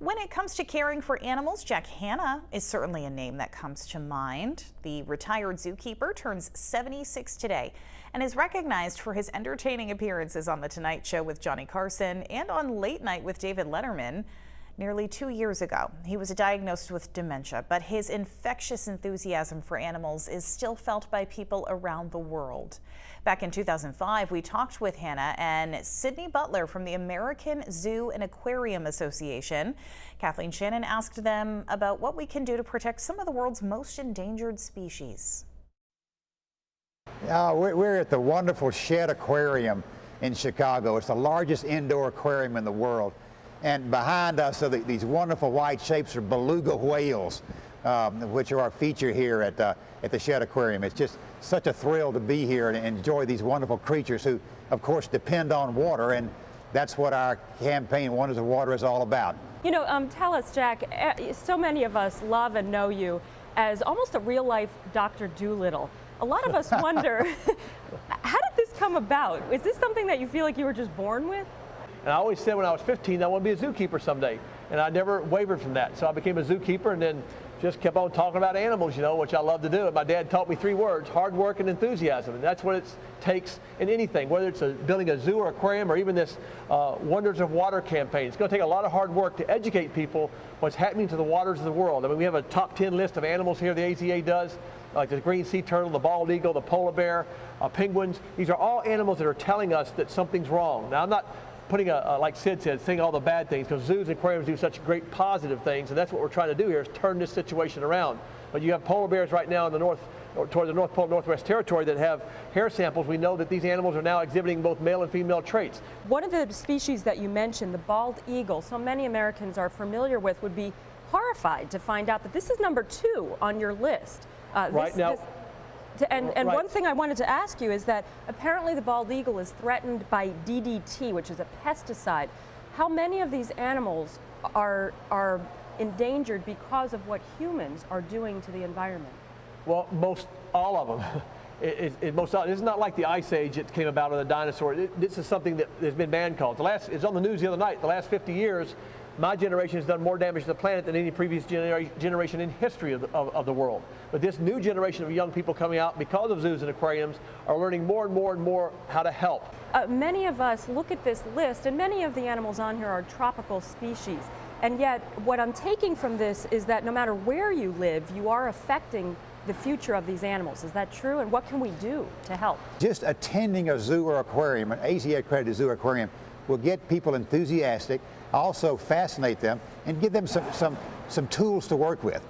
When it comes to caring for animals, Jack Hanna is certainly a name that comes to mind. The retired zookeeper turns 76 today and is recognized for his entertaining appearances on The Tonight Show with Johnny Carson and on Late Night with David Letterman. Nearly 2 years ago, he was diagnosed with dementia, but his infectious enthusiasm for animals is still felt by people around the world. Back in 2005, we talked with Hanna and Sydney Butler from the American Zoo and Aquarium Association. Kathleen Shannon asked them about what we can do to protect some of the world's most endangered species. We're at the wonderful Shed Aquarium in Chicago. It's the largest indoor aquarium in the world. And behind us are these wonderful white shapes are beluga whales, which are our feature here at the Shed Aquarium. It's just such a thrill to be here and enjoy these wonderful creatures who, of course, depend on water, and that's what our campaign, Wonders of Water, is all about. You know, tell us, Jack, so many of us love and know you as almost a real-life Dr. Dolittle. A lot of us wonder, how did this come about? Is this something that you feel like you were just born with? And I always said when I was 15 I want to be a zookeeper someday, and I never wavered from that. So I became a zookeeper and then just kept on talking about animals, you know, which I love to do. And my dad taught me 3 words: hard work and enthusiasm. And that's what it takes in anything, whether it's building a zoo or aquarium or even this Wonders of Water campaign. It's going to take a lot of hard work to educate people what's happening to the waters of the world. I mean, we have a top 10 list of animals here the AZA does, like the green sea turtle, the bald eagle, the polar bear, penguins. These are all animals that are telling us that something's wrong. Now, I'm not putting like Sid said, saying all the bad things, because zoos and aquariums do such great positive things, and that's what we're trying to do here, is turn this situation around. But you have polar bears right now in the north, or toward the North Pole, Northwest Territory, that have hair samples. We know that these animals are now exhibiting both male and female traits. One of the species that you mentioned, the bald eagle, so many Americans are familiar with, would be horrified to find out that this is number 2 on your list. Right now. And right. One thing I wanted to ask you is that apparently the bald eagle is threatened by DDT, which is a pesticide. How many of these animals are endangered because of what humans are doing to the environment? Well, most all of them. It's not like the Ice Age that came about, or the dinosaurs. This is something that has been man-caused. It's on the news the other night. The last 50 years, my generation has done more damage to the planet than any previous generation in history of the world. But this new generation of young people coming out because of zoos and aquariums are learning more and more and more how to help. Many of us look at this list, and many of the animals on here are tropical species. And yet, what I'm taking from this is that no matter where you live, you are affecting the future of these animals. Is that true? And what can we do to help? Just attending a zoo or aquarium, an AZA accredited zoo or aquarium, will get people enthusiastic, also fascinate them, and give them some tools to work with.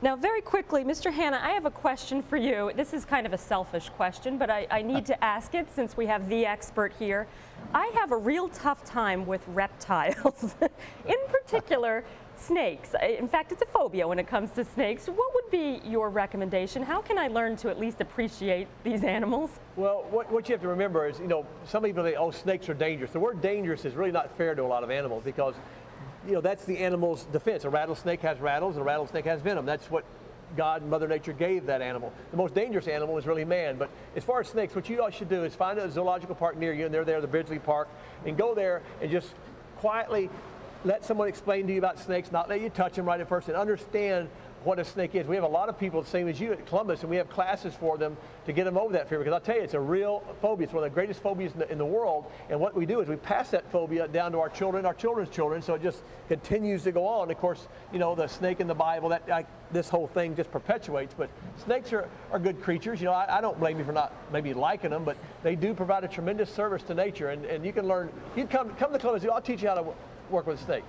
Now, very quickly, Mr. Hanna, I have a question for you. This is kind of a selfish question, but I need to ask it since we have the expert here. I have a real tough time with reptiles, in particular snakes. In fact, it's a phobia when it comes to snakes. What would be your recommendation? How can I learn to at least appreciate these animals? Well, what you have to remember is, you know, some people say, oh, snakes are dangerous. The word dangerous is really not fair to a lot of animals, because you know, that's the animal's defense. A rattlesnake has rattles, and a rattlesnake has venom. That's what God and Mother Nature gave that animal. The most dangerous animal is really man. But as far as snakes, what you all should do is find a zoological park near you, and they're there, the Bridgely Park, and go there and just quietly let someone explain to you about snakes, not let you touch them right at first, and understand what a snake is. We have a lot of people, the same as you at Columbus, and we have classes for them to get them over that fear, because I'll tell you, it's a real phobia. It's one of the greatest phobias in the world, and what we do is we pass that phobia down to our children, our children's children, so it just continues to go on. Of course, you know, the snake in the Bible, this whole thing just perpetuates, but snakes are good creatures. You know, I don't blame you for not maybe liking them, but they do provide a tremendous service to nature, and you can learn. You come to Columbus, I'll teach you how to work with a snake.